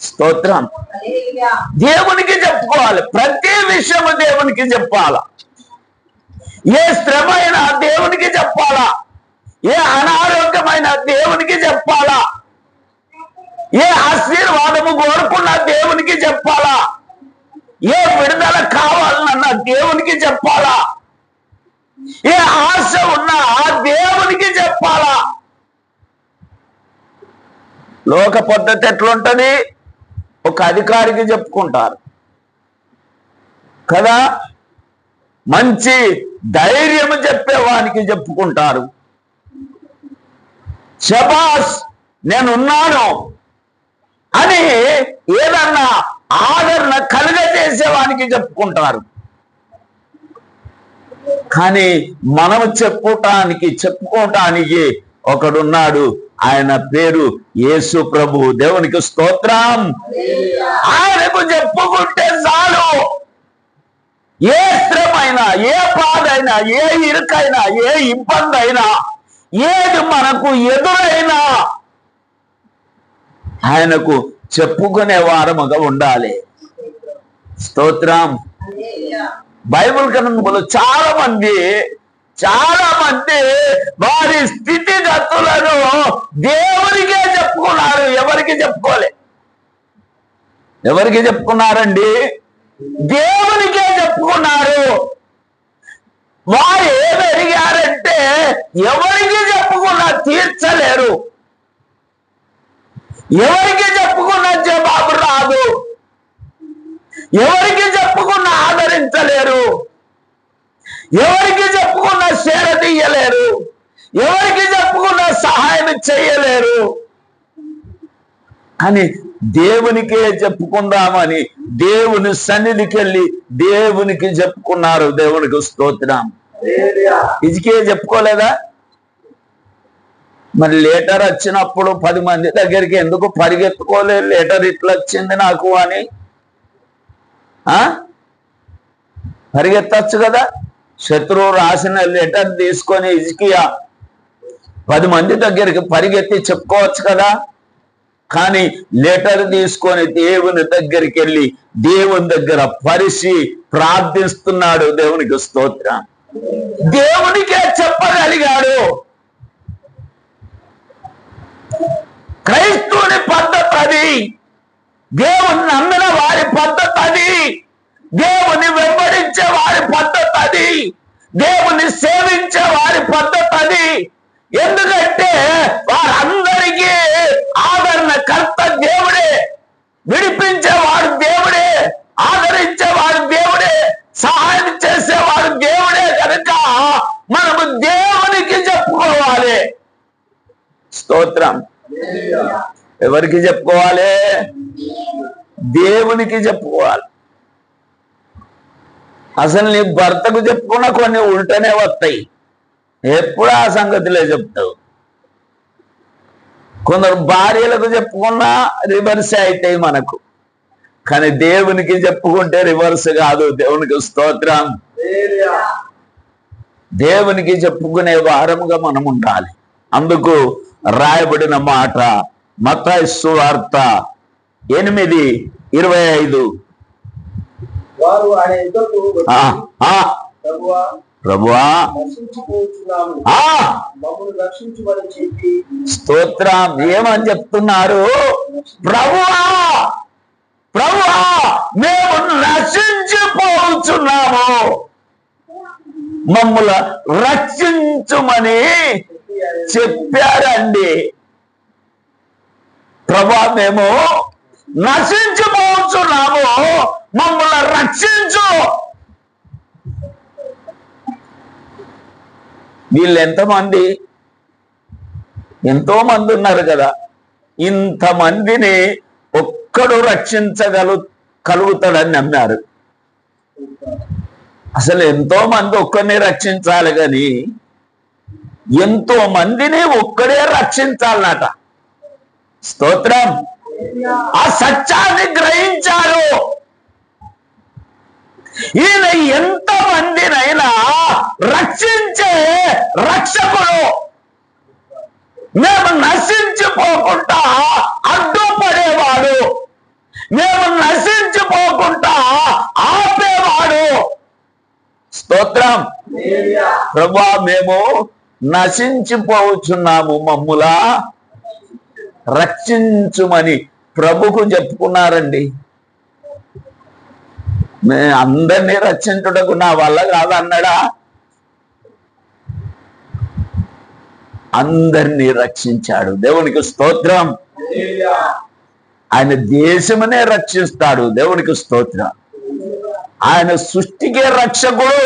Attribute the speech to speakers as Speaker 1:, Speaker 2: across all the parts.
Speaker 1: స్తోత్రం. దేవునికి చెప్పుకోవాలి, ప్రతి విషయము దేవునికి చెప్పాలా. ఏ శ్రమ అయినా దేవునికి చెప్పాలా, ఏ అనారోగ్యమైన దేవునికి చెప్పాలా, ఏ ఆశీర్వాదము కోరుకున్నా దేవునికి చెప్పాలా, ఏ విడుదల కావాలన్నా దేవునికి చెప్పాలా, ఏ ఆశ ఉన్నా ఆ దేవునికి చెప్పాలా. లోక పద్ధతి ఎట్లుంటది, ఒక అధికారికి చెప్పుకుంటారు కదా, మంచి ధైర్యం చెప్పేవానికి చెప్పుకుంటారు. శబాస్ నేనున్నాను అని ఏదన్నా ఆదరణ కలుగజేసేవానికి చెప్పుకుంటారు. కానీ మనము చెప్పుకోవటానికి ఒకడున్నాడు, ఆయన పేరు యేసు ప్రభు. దేవునికి స్తోత్రం. ఆయనకు చెప్పుకుంటే చాలు. ఏ శ్రమైనా, ఏ బాధైనా, ఏ ఇరుకైనా, ఏ ఇబ్బంది అయినా, ఏది మనకు ఎదురైనా ఆయనకు చెప్పుకునే వారముగా ఉండాలి. స్తోత్రం. బైబిల్ గ్రంథంలో చాలా మంది వారి స్థితిగతులను దేవునికే చెప్పుకున్నారు. ఎవరికి చెప్పుకోలే. ఎవరికి చెప్పుకున్నారండి? దేవునికే చెప్పుకున్నారు. వారు ఏమి అడిగారంటే ఎవరికి చెప్పుకున్నా తీర్చలేరు, ఎవరికి చెప్పుకున్నా జవాబు రాదు, ఎవరికి చెప్పుకున్నా ఆదరించలేరు, ఎవరికి చెప్పుకున్నా చేరదీయలేరు, ఎవరికి చెప్పుకున్నా సహాయం చేయలేరు. అని దేవునికే చెప్పుకుందామని దేవుని సన్నిధికి వెళ్ళి దేవునికి చెప్పుకున్నారు. దేవునికి స్తోత్రం. ఇదికే చెప్పుకోలేదా? మరి లెటర్ వచ్చినప్పుడు 10 మంది దగ్గరికి ఎందుకు పరిగెత్తుకోలేదు? లెటర్ ఇట్లా వచ్చింది నాకు అని పరిగెత్తచ్చు కదా. శత్రువు రాసిన లెటర్ తీసుకొని హిజ్కియా 10 మంది దగ్గరికి పరిగెత్తి చెప్పుకోవచ్చు కదా. కానీ లెటర్ తీసుకొని దేవుని దగ్గరికి వెళ్ళి దేవుని దగ్గర పరిచి ప్రార్థిస్తున్నాడు. దేవునికి స్తోత్రం. దేవునికే చెప్పగలిగాడు. క్రైస్తవుని పద్ధతి అది, దేవుని నమ్మిన వారి పద్ధతి అది, దేవుని వెంబడించే వారి పద్ధతి అది, దేవుని సేవించే వారి పద్ధతి అది. ఎందుకంటే వారందరికీ ఆదరణ కర్త దేవుడే, విడిపించేవాడు దేవుడే, ఆదరించేవాడు దేవుడే, సహాయం చేసేవాడు దేవుడే. కనుక మనము దేవునికి చెప్పుకోవాలి. స్తోత్రం. ఎవరికి చెప్పుకోవాలి? దేవునికి చెప్పుకోవాలి. అసలు నీ భర్తకు చెప్పుకున్నా కొన్ని ఉల్టనే వస్తాయి. ఎప్పుడు ఆ సంగతిలో చెప్తావు. కొందరు భార్యలకు చెప్పుకున్నా రివర్స్ అవుతాయి మనకు. కానీ దేవునికి చెప్పుకుంటే రివర్స్ కాదు. దేవునికి స్తోత్రం. దేవునికి చెప్పుకునే వారముగా మనం ఉండాలి. అందుకు రాయబడిన మాట మత్తయి సువార్త 8:25. ప్రభువా స్తోత్రం. ఏమని చెప్తున్నారు? ప్రభువా ప్రభువా మేము నశించిపోతున్నాము, మమ్మల్ని రక్షించుమని చెప్పారండి. ప్రభువా మేము నశించిపోతున్నాము, మమ్మల్ని రక్షించు. వీళ్ళు ఎంతమంది? ఎంతో మంది ఉన్నారు కదా. ఇంతమందిని ఒక్కడు కలుగుతాడని నమ్మారు. అసలు ఎంతో మంది ఒక్కడిని రక్షించాలి, కానీ ఎంతో మందిని ఒక్కడే రక్షించాలన్నట. స్తోత్రం. ఆ సత్యాన్ని గ్రహించారు. ఈయన ఎంత మందినైనా రక్షించే రక్షకుడు. మేము నశించిపోకుండా అడ్డు స్తోత్రం. ప్రభువా మేము నశించిపోవచ్చున్నాము, మమ్ములా రక్షించుమని ప్రభుకు చెప్పుకున్నారండి. అందరినీ రక్షించుటకు నా వల్ల కాదన్నాడా? అందరినీ రక్షించాడు. దేవునికి స్తోత్రం. ఆయన దేశమునే రక్షిస్తాడు. దేవునికి స్తోత్రం. ఆయన సృష్టికే రక్షకుడు,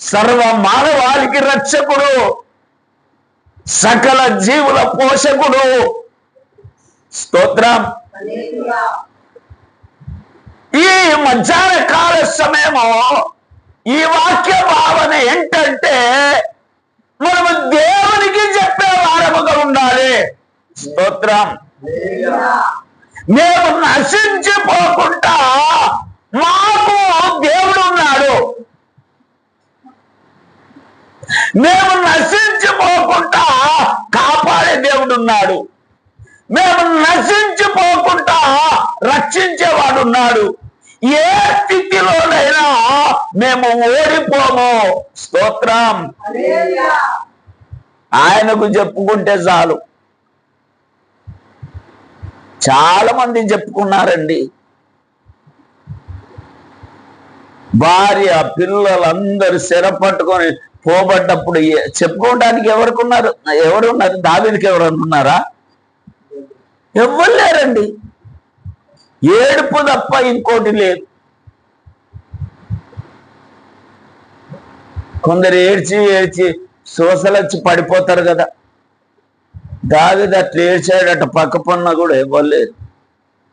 Speaker 1: సర్వ మానవాళికి రక్షకుడు, సకల జీవుల పోషకుడు. స్తోత్రం. ఈ మధ్యాహ్న కాల సమయము ఈ వాక్య భావన ఏంటంటే మనము దేవునికి చెప్పే వారముగా ఉండాలి. స్తోత్రం. మేము నశించిపోకుండా మాకు దేవుడు ఉన్నాడు. మేము నశించిపోకుండా కాపాడే దేవుడు ఉన్నాడు. మేము నశించిపోకుండా రక్షించేవాడు ఉన్నాడు. ఏ స్థితిలోనైనా మేము ఓడిపోము. స్తోత్రం. ఆయనకు చెప్పుకుంటే చాలు. చాలా మంది చెప్పుకున్నారండి. భార్య పిల్లలందరూ చెర పట్టుకొని పోబడ్డప్పుడు చెప్పుకోవడానికి ఎవరున్నారు? దావీదుకి ఎవరన్నారా? ఎవ్వరు లేరండి. ఏడుపు తప్ప ఇంకోటి లేదు. కొందరు ఏడ్చి ఏడ్చి సోసలొచ్చి పడిపోతారు కదా. దావీదు అట్లా ఏడ్చాడట. పక్క పన్న కూడా ఇవ్వలేదు.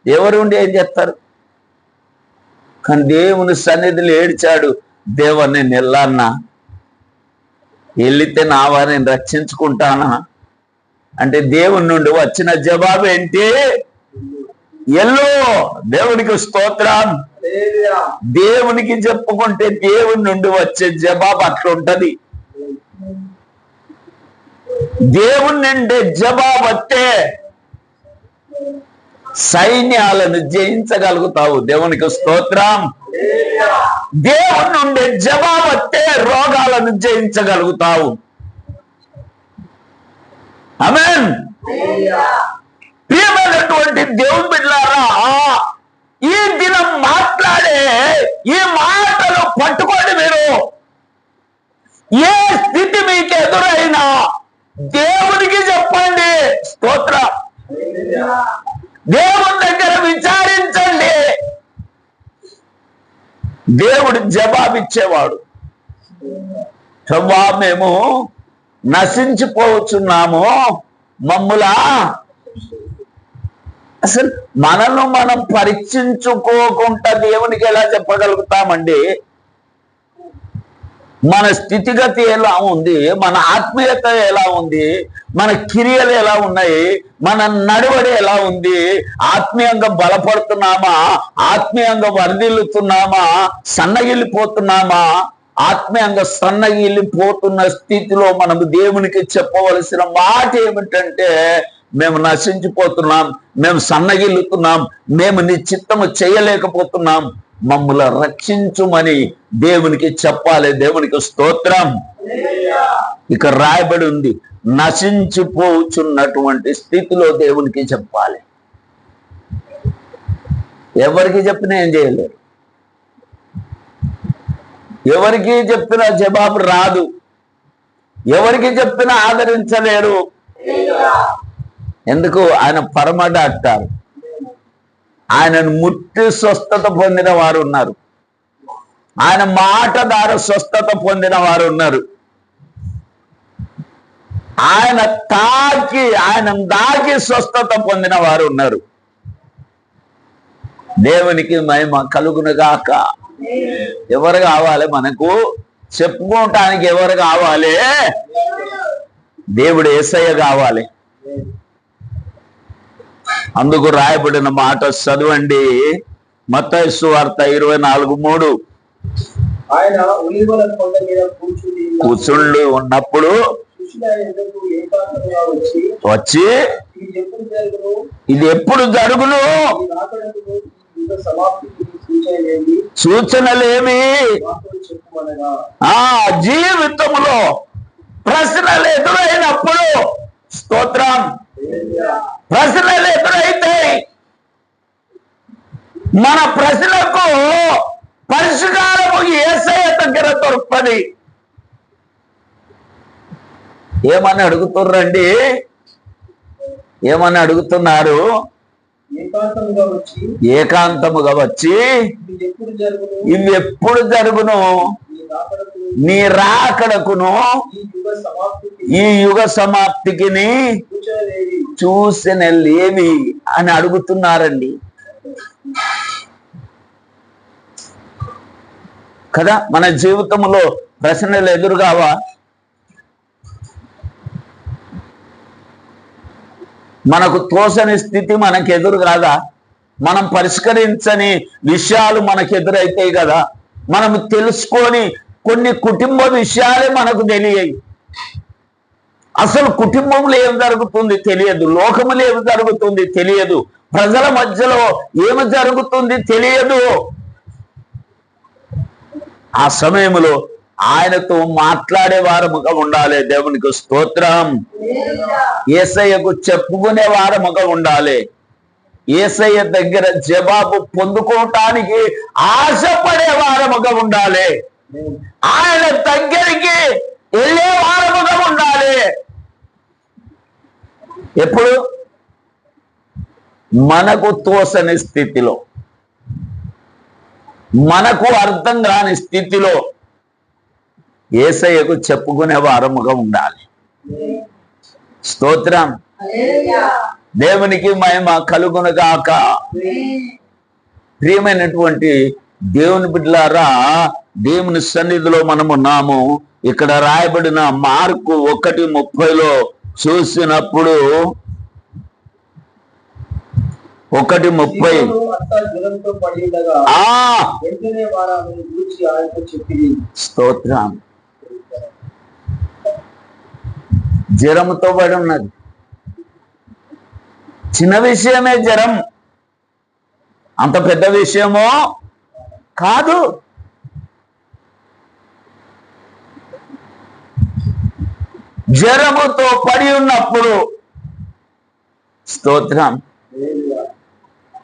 Speaker 1: ఎవరు ఉండి ఏం చేస్తారు? కానీ దేవుని సన్నిధిలో ఏడ్చాడు. దేవా నేను వెళ్ళాన్నా, వెళితే నా వారిని రక్షించుకుంటానా అంటే దేవుని నుండి వచ్చిన జవాబు ఏంటి? ఎల్లో. దేవునికి స్తోత్రం. దేవునికి చెప్పుకుంటే దేవుని నుండి వచ్చే జవాబు అట్లుంటది. దేవుని నుండి జవాబు వస్తే సైన్యాలను జయించగలుగుతావు. దేవునికి స్తోత్రం. దేవుని నుండి జవాబు వస్తే రోగాలను జయించగలుగుతావు. ఆమేన్. ప్రియమైనటువంటి దేవుని బిడ్డలారా, ఈ దినం మాట్లాడే ఈ మాటలు పట్టుకోండి. మీరు ఏ స్థితి మీకు ఎదురైనా దేవునికి చెప్పండి. స్తోత్రం. దేవుని దగ్గర విచారించండి. దేవుడు జవాబిచ్చేవాడు. ప్రభువా మేము నశించిపోవచ్చున్నాము, మమ్ములా. అసలు మనల్ని మనం పరీక్షించుకోకుండా దేవునికి ఎలా చెప్పగలుగుతామండి? మన స్థితిగతి ఎలా ఉంది, మన ఆత్మీయత ఎలా ఉంది, మన క్రియలు ఎలా ఉన్నాయి, మన నడవడి ఎలా ఉంది, ఆత్మీయంగా బలపడుతున్నామా, ఆత్మీయంగా వర్ధిల్లుతున్నామా, సన్నగిల్లిపోతున్నామా? ఆత్మీయంగా సన్నగిల్లిపోతున్న స్థితిలో మనము దేవునికి చెప్పవలసిన మాట ఏమిటంటే, మేము నశించిపోతున్నాం, మేము సన్నగిల్లుతున్నాం, మేము నీ చిత్తము చేయలేకపోతున్నాం, మమ్మల్ని రక్షించుమని దేవునికి చెప్పాలి. దేవునికి స్తోత్రం. ఇక రాయబడి ఉంది, నశించిపోచున్నటువంటి స్థితిలో దేవునికి చెప్పాలి. ఎవరికి చెప్పినా ఏం చేయలేరు. ఎవరికి చెప్పినా జవాబు రాదు. ఎవరికి చెప్పినా ఆదరించలేరు. ఎందుకు? ఆయన పరమ డాక్టర్. ఆయనను ముట్టి స్వస్థత పొందిన వారు ఉన్నారు. ఆయన మాట ద్వారా స్వస్థత పొందిన వారు ఉన్నారు. ఆయన దాకి స్వస్థత పొందిన వారు ఉన్నారు. దేవునికి మహిమ కలుగునుగాక. ఎవరు కావాలి మనకు? చెప్పుకోవటానికి ఎవరు కావాలి? దేవుడు యేసయ్య కావాలి. అందుకు రాయబడిన మాట చదవండి. మత్తయి సువార్త 24:3.
Speaker 2: ఆయన ఒలీవల కొండ మీద
Speaker 1: కూర్చుండి ఉన్నప్పుడు వచ్చి ఇది ఎప్పుడు జరుగును, సూచనలేమి
Speaker 2: చెప్పుకొనగా
Speaker 1: జీవితంలో ప్రశ్నలు ఎదురైనప్పుడు స్తోత్రం, ప్రశ్నలు ఎదురైతే మన ప్రశ్నలకు పరిష్కారము యేసయ్య దగ్గర దొరుకుతుంది. ఏమని అడుగుతుర్రండి? ఏమని అడుగుతున్నారు? ఏకాంతముగా వచ్చి ఇవి ఎప్పుడు జరుగును? నీ రాకడకును ఈ యుగ సమాప్తికి చూసినలేవి అని అడుగుతున్నారండి కదా. మన జీవితంలో ప్రశ్నలు ఎదురుగావా? మనకు తోసని స్థితి మనకు ఎదురు కాదా? మనం పరిష్కరించని విషయాలు మనకు ఎదురైతాయి కదా. మనం తెలుసుకొని కొన్ని కుటుంబ విషయాలే మనకు తెలియవు. అసలు కుటుంబంలో ఏం జరుగుతుంది తెలియదు, లోకములో ఏమి జరుగుతుంది తెలియదు, ప్రజల మధ్యలో ఏమి జరుగుతుంది తెలియదు. ఆ సమయంలో ఆయనతో మాట్లాడే వారముగా ఉండాలి. దేవునికి స్తోత్రం. యేసయ్యకు చెప్పుకునే వారముగా ఉండాలి. యేసయ్య దగ్గర జవాబు పొందుకోవటానికి ఆశపడే వారముగా ఉండాలి. ఆయన దగ్గరికి వెళ్ళే వారముగా ఉండాలి. ఎప్పుడు? మనకు తోసని స్థితిలో, మనకు అర్థం కాని స్థితిలో యేసయ్యకు చెప్పుకునే వారముగా ఉండాలి. స్తోత్రం. దేవునికి మహిమ కలుగునుగాక. ప్రియమైనటువంటి దేవుని బిడ్డలారా, దేవుని సన్నిధిలో మనము ఉన్నాము. ఇక్కడ రాయబడిన మార్కు 1:30 చూసినప్పుడు 1:30 స్తోత్రం. జ్వరంతో పడి ఉన్నది. చిన్న విషయమే జ్వరం, అంత పెద్ద విషయమో కాదు. జ్వరముతో పడి ఉన్నప్పుడు స్తోత్రం.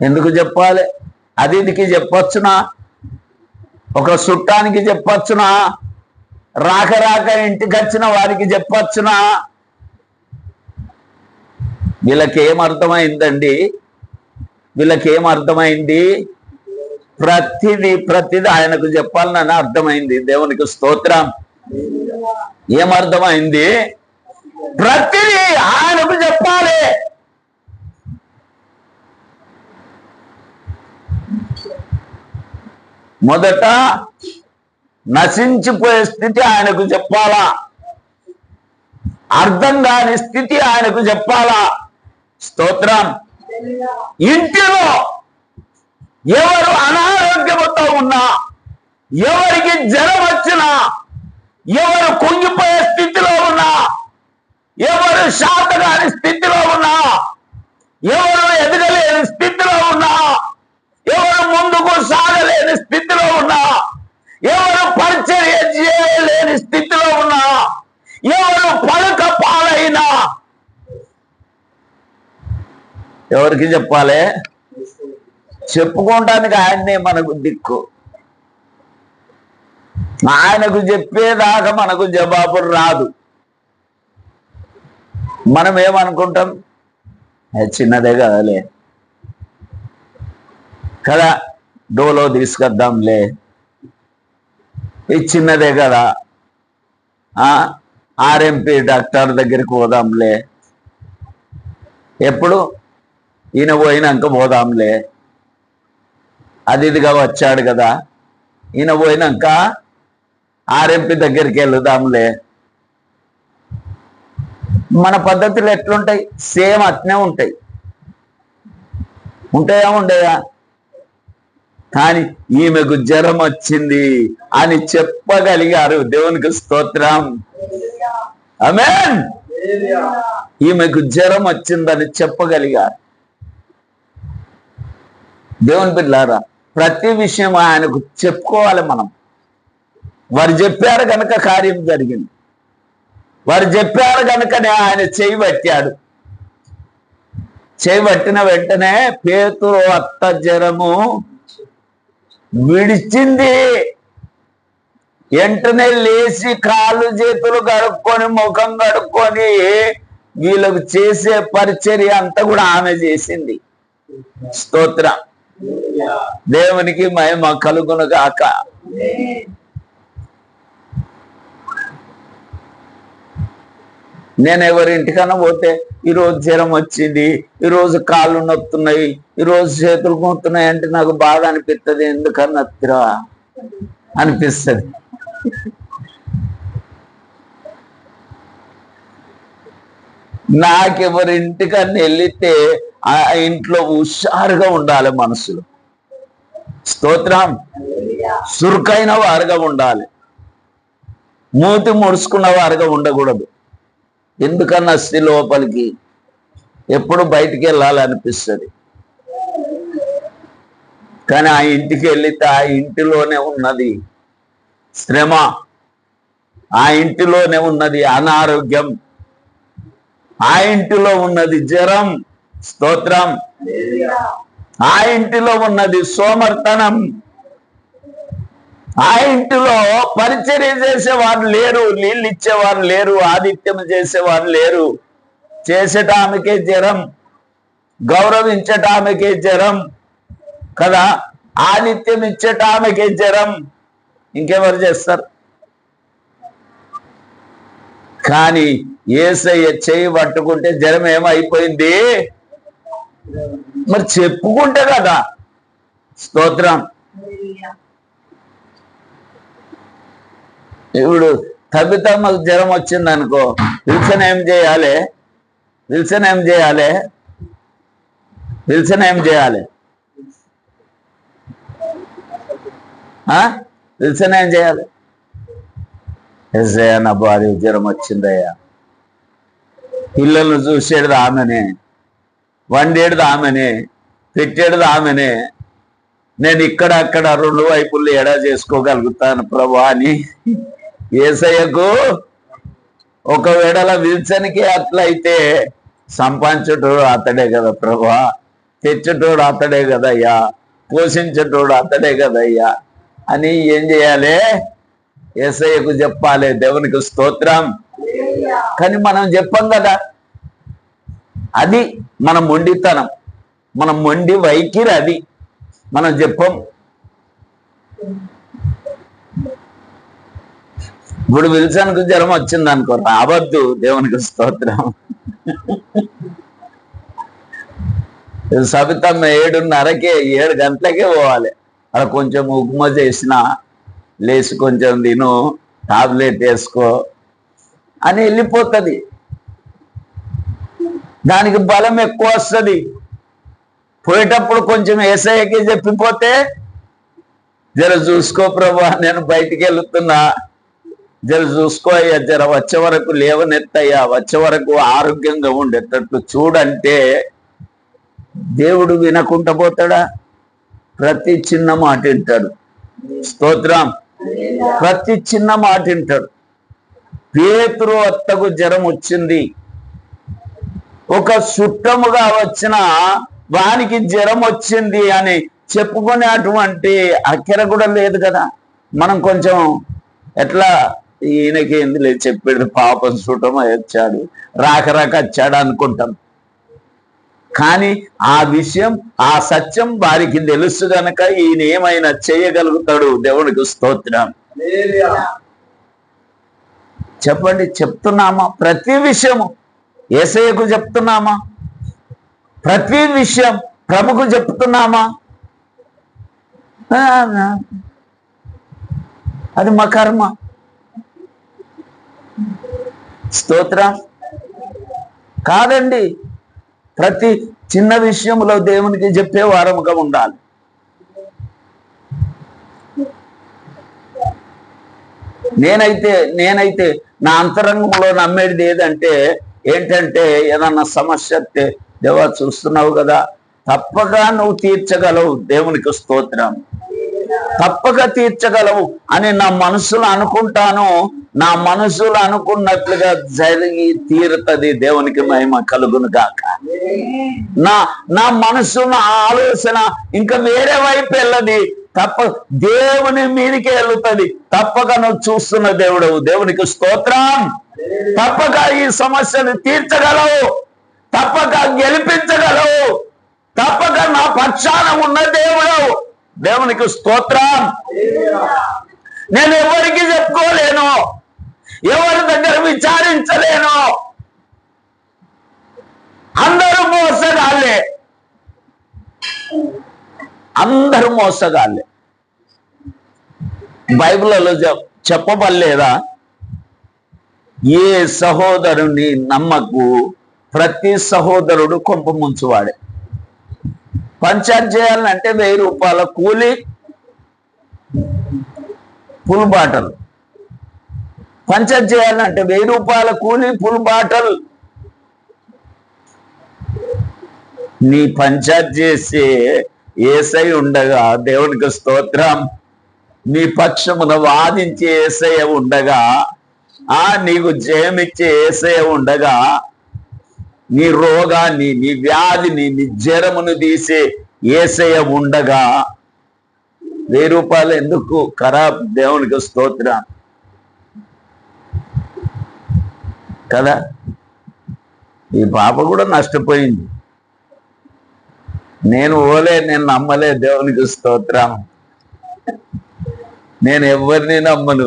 Speaker 1: ఎందుకు చెప్పాలి? అతిథికి చెప్పొచ్చునా? ఒక చుట్టానికి చెప్పొచ్చునా? రాక రాక ఇంటికి వచ్చిన వారికి చెప్పొచ్చునా? వీళ్ళకేమర్థమైందండి? వీళ్ళకేమర్థమైంది? ప్రతిదీ ఆయనకు చెప్పాలని అర్థమైంది. దేవునికి స్తోత్రం. ఏమర్థమైంది? ప్రతిదీ ఆయనకు చెప్పాలి. మొదట నశించిపోయే స్థితి ఆయనకు చెప్పాలా, అర్థం కాని స్థితి ఆయనకు చెప్పాలా. స్తోత్రం. ఇంటిలో ఎవరు అనారోగ్యముతో ఉన్నా, ఎవరికి జ్వరం వచ్చినా, ఎవరు కుంగిపోయే స్థితిలో ఉన్నా, ఎవరు శాతగాని స్థితిలో ఉన్నా, ఎవరు ఎదగలేని స్థితిలో ఉన్నా, ఎవరు ముందుకు సాగలేని స్థితిలో ఉన్నా, ఎవరు పరిచర్య చేయలేని స్థితిలో ఉన్నా, ఎవరు పలుక పాలైనా ఎవరికి చెప్పాలి? చెప్పుకోవడానికి ఆయన్నే మనకు దిక్కు. ఆయనకు చెప్పేదాకా మనకు జవాబు రాదు. మనం ఏమనుకుంటాం? చిన్నదే కదలే కదా, డోలో తీసుకొద్దాంలే, ఇది చిన్నదే కదా, ఆర్ఎంపీ డాక్టర్ దగ్గరికి పోదాంలే, ఎప్పుడు ఈయన పోయినాక పోదాంలే, అతిథిగా వచ్చాడు కదా, ఈయన పోయినాక ఆర్ఎంపీ దగ్గరికి వెళ్దాంలే. మన పద్ధతులు ఎట్లుంటాయి? సేమ్ అట్నే ఉంటాయి. ఉంటాయా? ఉండయా? కానీ ఈమెకు జ్వరం వచ్చింది అని చెప్పగలిగారు. దేవునికి స్తోత్రం. ఆమేన్. ఈమెకు జ్వరం వచ్చిందని చెప్పగలిగారు. దేవుని బిడ్డలారా, ప్రతి విషయం ఆయనకు చెప్పుకోవాలి. మనం వారు చెప్పారు గనక కార్యం జరిగింది. వారు చెప్పారు గనుకనే ఆయన చేయి పట్టాడు. చేయి పట్టిన వెంటనే పేతురు అత్త జ్వరము విడిచింది. వెంటనే లేచి కాళ్ళు చేతులు కడుక్కొని ముఖం కడుక్కొని వీళ్ళకు చేసే పరిచర్య అంతా కూడా ఆమె చేసింది. స్తోత్రం. దేవునికి మహిమ కలుగును గాక. నేను ఎవరింటికన్నా పోతే ఈరోజు జ్వరం వచ్చింది, ఈరోజు కాళ్ళు నొప్పుతున్నాయి, ఈరోజు చేతులు నొప్పుతున్నాయి అంటే నాకు బాధ అనిపిస్తుంది. ఎందుకన్నా తిరా అనిపిస్తుంది. నాకెవరింటికన్నా వెళితే ఆ ఇంట్లో హుషారుగా ఉండాలి మనసులో. స్తోత్రం. సురుకైన వారుగా ఉండాలి, మూతి ముడుచుకున్న వారుగా ఉండకూడదు. ఎందుకన్నా లోపలికి ఎప్పుడు బయటికి వెళ్ళాలనిపిస్తుంది. కానీ ఆ ఇంటికి వెళితే ఆ ఇంటిలోనే ఉన్నది శ్రమ, ఆ ఇంటిలోనే ఉన్నది అనారోగ్యం, ఆ ఇంటిలో ఉన్నది జ్వరం. స్తోత్రం. ఆ ఇంటిలో ఉన్నది సోమర్తనం. ఆ ఇంటిలో పరిచర్య చేసేవారు లేరు, నీళ్ళు ఇచ్చేవారు లేరు, ఆతిథ్యం చేసేవారు లేరు. చేసేటామెకే జ్వరం, గౌరవించటామెకే జ్వరం కదా, ఆతిథ్యం ఇచ్చేటామెకే జ్వరం. ఇంకెవరు చేస్తారు? కానీ యేసయ్య చేయి పట్టుకుంటే జ్వరం ఏమైపోయింది? మరి చెప్పుకుంటే కదా. స్తోత్రం. ఇప్పుడు తబితమ్మకు జ్వరం వచ్చింది అనుకో, విల్సన్ ఏం చేయాలి? విల్సన్ ఏం చేయాలి? విల్సన్ ఏం చేయాలి? విల్సన్ ఏం చేయాలి? ఎస్ఐ నా భార్య జ్వరం వచ్చిందయ్యా. పిల్లలను చూసేది ఆమెనే, వండేది ఆమెనే, పెట్టేది ఆమెనే. నేను ఇక్కడ అక్కడ రెండు వైపులు ఎడా చేసుకోగలుగుతాను ప్రభా అని యేసయ్యకు ఒకవేళ విల్సన్కి అట్లయితే సంపాదించేటోడు అతడే కదా ప్రభా, తెచ్చేటోడు అతడే కదయ్యా, పోషించేటోడు అతడే కదయ్యా అని ఏం చేయాలి? యేసయ్యకు చెప్పాలి. దేవునికి స్తోత్రం. కానీ మనం చెప్పం కదా. అది మన మొండితనం, మన మొండి వైఖరి. అది మనం చెప్పం. ఇప్పుడు విల్సన్కు జ్వరం వచ్చింది అనుకో, రావద్దు. దేవునికి స్తోత్రం. సబితమ్మ 7:30కే 7 గంటలకే పోవాలి. అలా కొంచెం ఉప్మా చేసిన, లేచి కొంచెం తిను, టాబ్లెట్ వేసుకో అని వెళ్ళిపోతుంది. దానికి బలం ఎక్కువ వస్తుంది. పోయేటప్పుడు కొంచెం యేసయ్యకి చెప్పిపోతే, జర చూసుకో ప్రభా, నేను బయటికి వెళుతున్నా, జర చూసుకో అయ్యా, జర వచ్చే వరకు లేవనెత్తయ్యా, వచ్చే వరకు ఆరోగ్యంగా ఉండేటట్టు చూడంటే దేవుడు వినకుండా పోతాడా? ప్రతి చిన్న మాట వింటాడు. స్తోత్రం. ప్రతి చిన్న మాట వింటాడు. పేతురు అత్తకు జ్వరం వచ్చింది. ఒక చుట్టముగా వచ్చిన వానికి జ్వరం వచ్చింది అని చెప్పుకునేటువంటి అక్కర కూడా లేదు కదా. మనం కొంచెం ఎట్లా ఈయనకి ఏంది లేదు చెప్పాడు, పాపం చుట్టమ వచ్చాడు, రాక వచ్చాడు అనుకుంటాం. కానీ ఆ విషయం, ఆ సత్యం వారికి తెలుసు గనక ఈయన ఏమైనా చేయగలుగుతాడు. దేవునికి స్తోత్రం. చెప్పండి, చెప్తున్నామా? ప్రతి విషయము యేసయ్యకు చెప్తున్నామా? ప్రతి విషయం ప్రభుకు చెప్తున్నామా? అది మా కర్మ. స్తోత్రం. కాదండి, ప్రతి చిన్న విషయంలో దేవునికి చెప్పే వారముగా ఉండాలి. నేనైతే నా అంతరంగంలో నమ్మేది ఏదంటే ఏంటంటే, ఏదన్నా సమస్య దేవా చూస్తున్నావు కదా, తప్పగా నువ్వు తీర్చగలవు. దేవునికి స్తోత్రం. తప్పక తీర్చగలవు అని నా మనసులో అనుకుంటాను. నా మనసులో అనుకున్నట్లుగా జరిగి తీరుతుంది. దేవునికి మహిమ కలుగును గాక. నా మనసు, నా ఆలోచన ఇంకా వేరే వైపు వెళ్ళది, తప్ప దేవుని మీదకి వెళ్తుంది. తప్పక నువ్వు చూస్తున్న దేవుడు. దేవునికి స్తోత్రం. తప్పక ఈ సమస్యను తీర్చగలవు, తప్పక గెలిపించగలవు, తప్పక నా పక్షాన ఉన్న దేవుడు. దేవునికి స్తోత్రం. నేను ఎవరికి చెప్పుకోలేను, ఎవరి దగ్గర విచారించలేను. అందరూ మోసగాళ్ళే, అందరూ మోసగాళ్ళే. బైబిల్లో చెప్పబడలేదా, ఏ సహోదరుని నమ్మకు, ప్రతి సహోదరుడు కొంప ముంచువాడే. పంచాయతీ చేయాలంటే 1000 రూపాయల కూలి, ఫుల్ బాటలు. పంచాయతీ చేయాలంటే 1000 రూపాయల కూలి, ఫుల్ బాటల్. నీ పంచాయతీ చేసే యేసయ్య ఉండగా, దేవునికి స్తోత్రం, నీ పక్షమున వాదించే యేసయ్య ఉండగా, నీకు జయమిచ్చే యేసయ్య ఉండగా, నీ రోగాన్ని, నీ వ్యాధిని, నీ జ్వరమును తీసే యేసయ్య ఉండగా 1000 రూపాయలు ఎందుకు ఖరాబ్? దేవునికి స్తోత్రం కదా. ఈ పాప కూడా నష్టపోయింది. నేను నమ్మలే. దేవునికి స్తోత్రం. నేను ఎవరిని నమ్మను,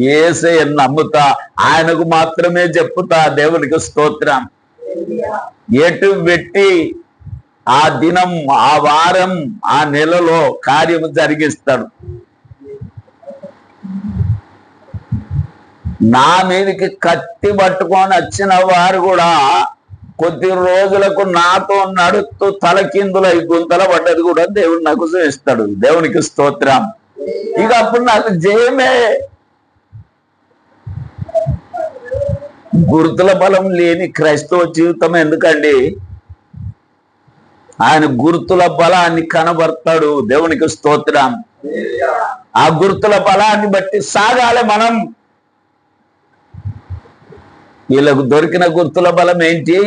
Speaker 1: యేసయ్యను నమ్ముతా, ఆయనకు మాత్రమే చెప్పుతా. దేవునికి స్తోత్రం. ఎటు పెట్టి ఆ దినం, ఆ వారం, ఆ నెలలో కార్యము జరిగిస్తాడు. నా మీదకి కత్తి పట్టుకొని వచ్చిన వారు కూడా కొద్ది రోజులకు నాతో నడుస్తూ తలకిందులై గుంతల పడ్డది కూడా దేవుడు నాకు చూపిస్తాడు. దేవునికి స్తోత్రం. ఇక అప్పుడు నాకు జయమే. గుర్తుల బలం లేని క్రైస్తవ జీవితం ఎందుకండి? ఆయన గుర్తుల బలాన్ని కనబడతాడు. దేవునికి స్తోత్రం. ఆ గుర్తుల బలాన్ని బట్టి సాగాలి మనం. వీళ్ళకు దొరికిన గుర్తుల బలం ఏంటి?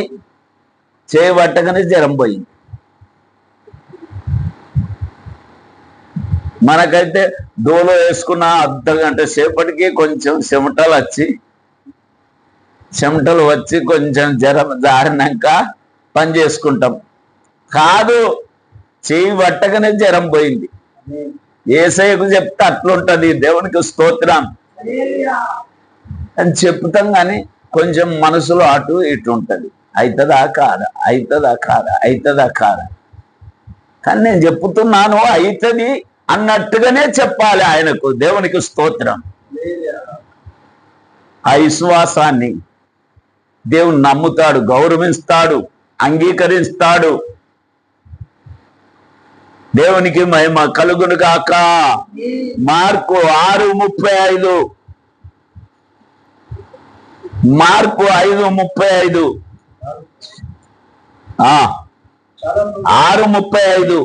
Speaker 1: చేయబట్టగానే జ్వరం పోయింది. మనకైతే దోలో వేసుకున్న అర్ధగంట సేపటికి కొంచెం చెమటలు వచ్చి కొంచెం జ్వరం జారినాక పని చేసుకుంటాం. కాదు, చేయి పట్టగానే జ్వరం పోయింది. యేసయ్యకు చెప్తే అట్లుంటది. దేవునికి స్తోత్రం అని చెప్తాం, కానీ కొంచెం మనసులో అటు ఇటు ఉంటది. అవుతుందా కాదా. కానీ నేను చెప్తున్నాను అవుతుంది అన్నట్టుగానే చెప్పాలి ఆయనకు. దేవునికి స్తోత్రం. ఆ విశ్వాసాన్ని దేవుడు నమ్ముతాడు, గౌరవిస్తాడు, అంగీకరిస్తాడు. దేవునికి మహిమ కలుగును గాక. Mark 6:35, mark 5:35, 6:35.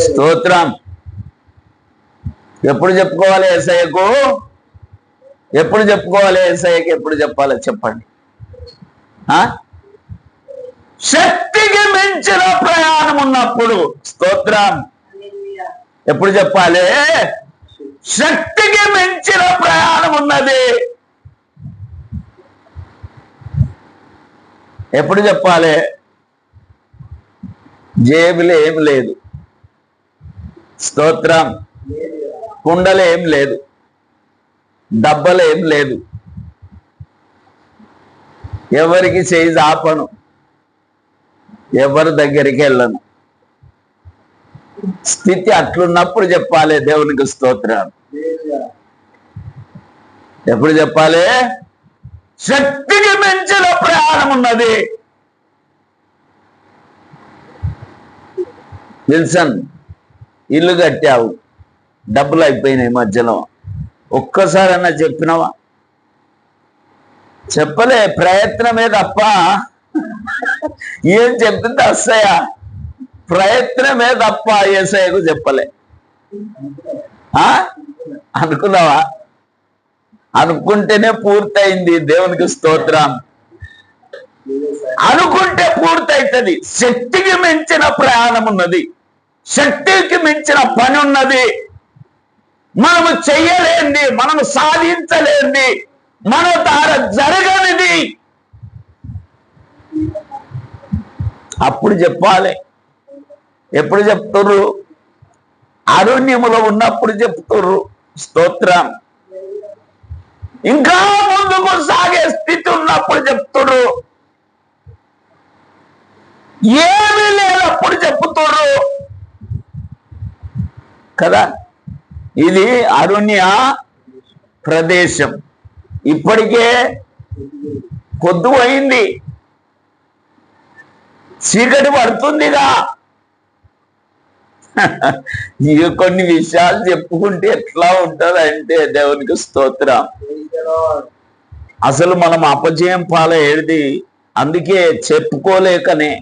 Speaker 1: స్తోత్రం. ఎప్పుడు చెప్పుకోవాలి యేసయ్యకు? ఎప్పుడు చెప్పుకోవాలి యేసయ్యకి? ఎప్పుడు చెప్పాలో చెప్పండి. శక్తికి మించిన ప్రయాణం ఉన్నప్పుడు. స్తోత్రం. ఎప్పుడు చెప్పాలి? శక్తికి మించిన ప్రయాణం ఉన్నది. ఎప్పుడు చెప్పాలి? జేబులో ఏం లేదు, స్తోత్రం, కుండలో ఏం లేదు, డబ్బలో ఏం లేదు, ఎవరికి చేయి ఆపను, ఎవరి దగ్గరికి వెళ్ళను. స్థితి అట్లున్నప్పుడు చెప్పాలి. దేవునికి స్తోత్రం. ఎప్పుడు చెప్పాలి? శక్తికి మించిన ప్రయాణం ఉన్నది. విల్సన్, ఇల్లు కట్టావు, డబ్బులు అయిపోయినాయి మధ్యలో, ఒక్కసారన్నా చెప్పినావా? చెప్పలే, ప్రయత్నమే తప్ప ఏం చెప్తుంది అస్సయ్య, ప్రయత్నమే తప్ప యేసయ్యకు చెప్పలే. అనుకున్నావా? అనుకుంటేనే పూర్తయింది. దేవునికి స్తోత్రం. అనుకుంటే పూర్తయితది. శక్తికి మించిన ప్రయాణం ఉన్నది, శక్తికి మించిన పని ఉన్నది. మనము చెయ్యలేంది, మనము సాధించలేంది, మన ద్వారా జరగనిది. అప్పుడు చెప్పాలి. ఎప్పుడు చెప్తుర్రు? అరణ్యములో ఉన్నప్పుడు చెప్తుర్రు. స్తోత్రం. ఇంకా ముందుకు సాగే స్థితి ఉన్నప్పుడు చెప్తుర్రు. ఏమీ లేనప్పుడు చెప్తుర్రు కదా. ఇది అరణ్య ప్రదేశం. ఇప్పటికే పొద్దు అయింది, చీకటి పడుతుందిగా. ఇక కొన్ని విషయాలు చెప్పుకుంటే ఎట్లా ఉంటది అంటే, దేవునికి స్తోత్రం. అసలు మనం అపజయం పాలయ్యేది అందుకే, చెప్పుకోలేకనే.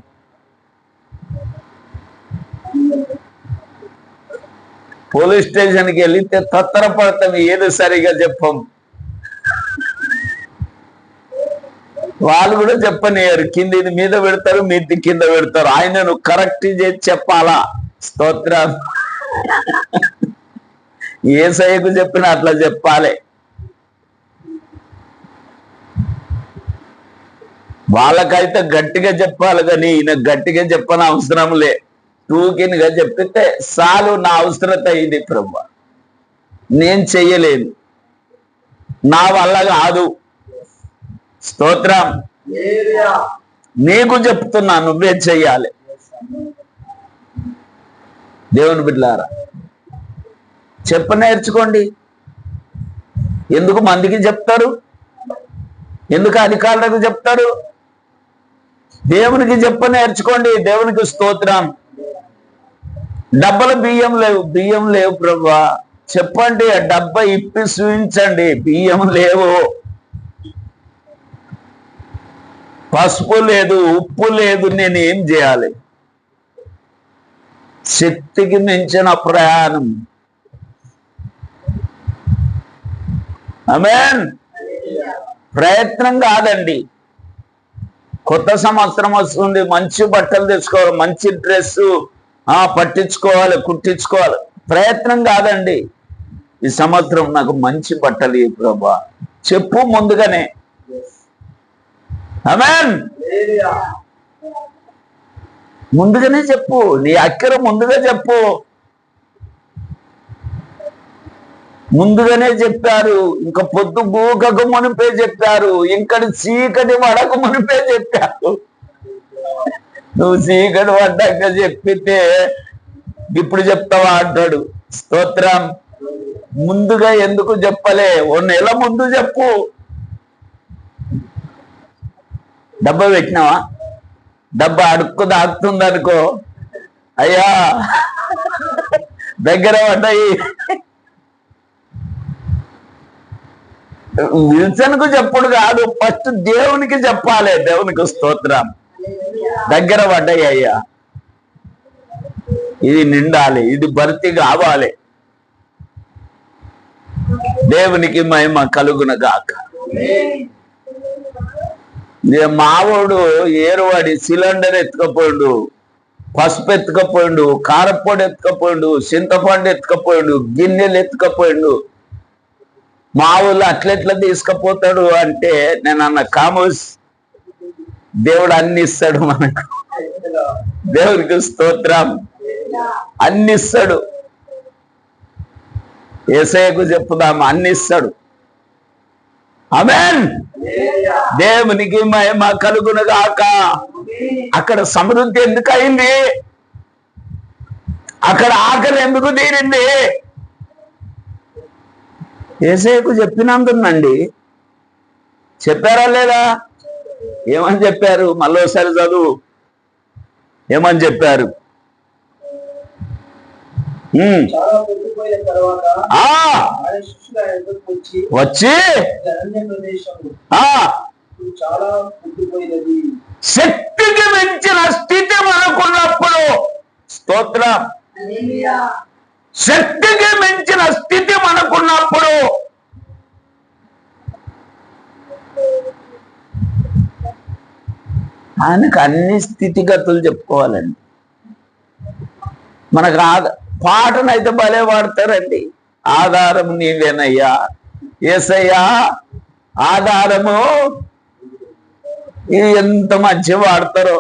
Speaker 1: పోలీస్ స్టేషన్కి వెళితే తత్తరపడతాం, ఏది సరిగా చెప్పం. వాళ్ళు కూడా చెప్పనియరు, కింద ఇది మీద పెడతారు, మీది కింద పెడతారు. ఆయనను కరెక్ట్ చేసి చెప్పాలా. స్తోత్రం. యేసయ్యకు చెప్పిన అట్లా చెప్పాలి. వాళ్ళకైతే గట్టిగా చెప్పాలి, కానీ ఈయన గట్టిగా చెప్పని అవసరం లే. టూకిన్గా చెప్పితే చాలు. నా అవసరత ఇది ప్రభు, నేను చెయ్యలేను, నా వల్ల కాదు. స్తోత్రం. నీకు చెప్తున్నా, నువ్వే చెయ్యాలి. దేవుని బిడ్డలారా, చెప్ప నేర్చుకోండి. ఎందుకు మందికి చెప్తారు? ఎందుకు అధికారులకు చెప్తారు? దేవునికి చెప్ప నేర్చుకోండి. దేవునికి స్తోత్రం. డబ్బలు బియ్యం లేవు ప్రభువా, చెప్పండి. ఆ డబ్బా ఇప్పి చూపించండి. బియ్యం లేవు, పసుపు లేదు, ఉప్పు లేదు, నేను ఏం చేయాలి? శక్తికి మించిన ప్రయాణం. ఆమేన్. ప్రయత్నం కాదండి. కొత్త సంవత్సరం వస్తుంది, మంచి బట్టలు తెచ్చుకోవాలి, మంచి డ్రెస్ పట్టించుకోవాలి, కుట్టించుకోవాలి. ప్రయత్నం కాదండి. ఈ సంవత్సరం నాకు మంచి బట్టలు ఇవ్వు ప్రభువా చెప్పు ముందుగానే. ఆమేన్. ముందుగానే చెప్పు. నీ అక్కర ముందుగా చెప్పు. ముందుగానే చెప్పారు. ఇంకా పొద్దు గూకకు మునిపే చెప్పారు. ఇంకటి చీకటి వడకు మునిపే చెప్పారు. నువ్వు చీకటి పడ్డాక చెప్పితే ఇప్పుడు చెప్తావా అంటాడు. స్తోత్రం. ముందుగా ఎందుకు చెప్పలే? ఓ నెల ముందు చెప్పు. డబ్బా పెట్టినావా? డబ్బా అడుక్కు దాక్కుతుంది అనుకో, అయ్యా దగ్గర పడ్డాయి. విల్సన్కు చెప్పుడు కాదు, ఫస్ట్ దేవునికి చెప్పాలి. దేవునికి స్తోత్రం. దగ్గర పడ్డాయి అయ్యా, ఇది నిండాలి, ఇది భర్తీ కావాలి. దేవునికి మహిమ కలుగునగాక. మావోడు ఏరువాడి సిలిండర్ ఎత్తుకపోయిండు, పసుపు ఎత్తుకపోయిండు, కారపొడి ఎత్తుకపోయిండు, చింతపండు ఎత్తుకపోయిండు, గిన్నెలు ఎత్తుకపోయిండు. మా ఊళ్ళో అట్లెట్లా తీసుకుపోతాడు అంటే నేను అన్న, కామోస్, దేవుడు అన్ని ఇస్తాడు మనకు. దేవుడికి స్తోత్రం. అన్ని ఇస్తాడు. యేసయ్యకు చెప్పుదాం, అన్ని ఇస్తాడు. ఆమేన్. దేవునికి మహిమ కలుగునుగాక. అక్కడ సమృద్ధి ఎందుకు అయింది? అక్కడ ఆకలి ఎందుకు తీరింది? యేసయ్యకు చెప్పినందునండి. చెప్పారా లేదా? ఏమని చెప్పారు? మళ్ళోసారి చదువు. ఏమని చెప్పారు? వచ్చి
Speaker 2: చాలా పుట్టిపోయినది.
Speaker 1: శక్తికి మించిన స్థితి మనకున్నప్పుడు, స్తోత్రం, శక్తికి మించిన స్థితి మనకున్నప్పుడు ఆయనకు అన్ని స్థితిగతులు చెప్పుకోవాలండి. మనకు పాటనైతే భలే వాడతారండి. ఆధారం నీవేనయ్యా యేసయ్యా, ఆధారము. ఇది ఎంత మంచి వాడతారో.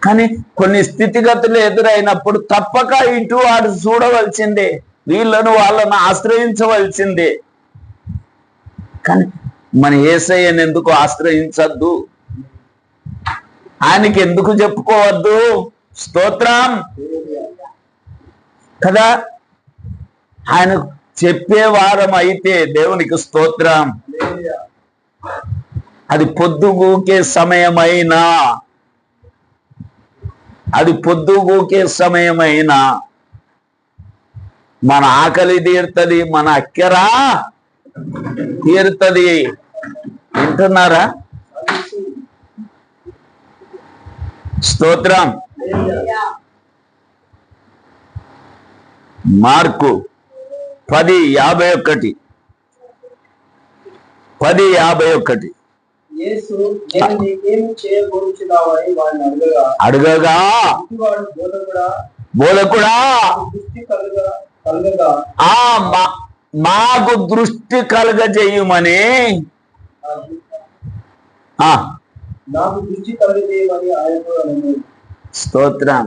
Speaker 1: కానీ కొన్ని స్థితిగతులు ఎదురైనప్పుడు తప్పక ఇటు వాడు చూడవలసిందే, వీళ్ళను వాళ్ళను ఆశ్రయించవలసిందే. కానీ మన యేసయ్యను ఎందుకు ఆశ్రయించద్దు? ఆయనకి ఎందుకు చెప్పుకోవద్దు? స్తోత్రం కదా. ఆయన చెప్పే వారం అయితే దేవునికి స్తోత్రం. అది పొద్దుగూకే సమయమైనా, అది పొద్దుగూకే సమయమైనా మన ఆకలి తీరుతుంది, మన అక్కెరా తీరుతుంది. వింటున్నారా? స్తోత్రం. మార్కు 10:51. 10:51.
Speaker 2: యేసు నేను నీకేమి చేయగోరుచున్నావని వాడిని
Speaker 1: అడగగా బోధకుడా
Speaker 2: దృష్టి కలుగగా
Speaker 1: మాకు దృష్టి కలుగజేయమని,
Speaker 2: నాకు దృష్టి కలుగజేయమని ఆయనతో అన్నాడు.
Speaker 1: స్తోత్రం.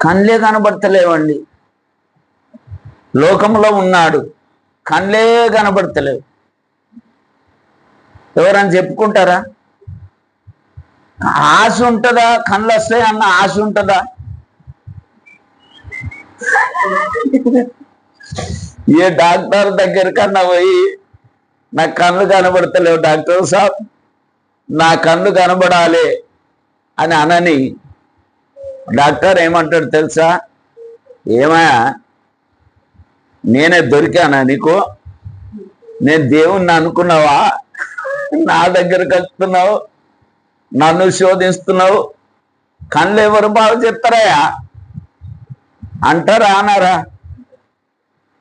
Speaker 1: కళ్ళే కనబడతలేవండి. లోకంలో ఉన్నాడు, కళ్ళే కనబడతలేవు. ఎవరని చెప్పుకుంటారా? ఆశ ఉంటుందా? కళ్ళు వస్తాయి అన్న ఆశ ఉంటుందా? ఏ డాక్టర్ దగ్గరికన్నా పోయి నా కళ్ళు కనబడతలేవు డాక్టర్ సాబ్, నా కళ్ళు కనబడాలి అని అనని, డాక్టర్ ఏమంటాడు తెలుసా? ఏమయ్యా నేనే దొరికానా నీకు? నేను దేవుణ్ణి అనుకున్నావా? నా దగ్గరకు వస్తున్నావు, నన్ను శోధిస్తున్నావు, కళ్ళు ఎవరు బాగు చెప్తారయ్యా అంటారా? అన్నారా?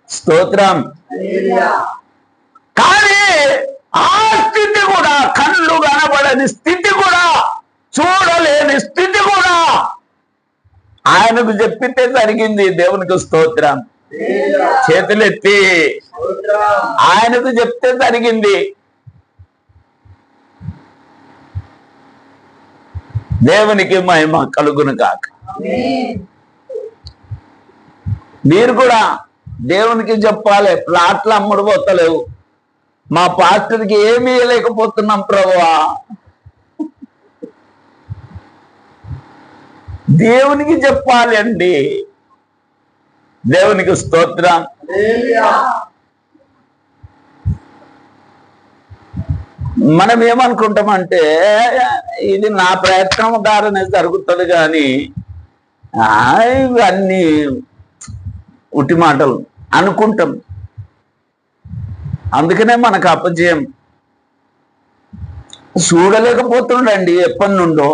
Speaker 1: స్తోత్రం. కానీ ఆ స్థితి కూడా, కళ్ళు కనబడని స్థితి కూడా, చూడలేని స్థితి కూడా ఆయనకు చెప్పితే జరిగింది. దేవునికి స్తోత్రం. చేతులెత్తి ఆయనకు చెప్తే జరిగింది. దేవునికి మహిమ కలుగును కాక. మీరు కూడా దేవునికి చెప్పాలి. ప్లాట్లు అమ్ముడు పోతలేవు, మా పాస్టర్కి ఏమీ లేకపోతున్నాం ప్రభువా. దేవునికి చెప్పాలి అండి. దేవునికి స్తోత్రం. మనం ఏమనుకుంటామంటే ఇది నా ప్రయత్నం ద్వారానే జరుగుతుంది, కానీ ఇవన్నీ ఉట్టి మాటలు అనుకుంటాం. అందుకనే మనకు అపజయం. చూడలేకపోతుండండి ఎప్పటి నుండో.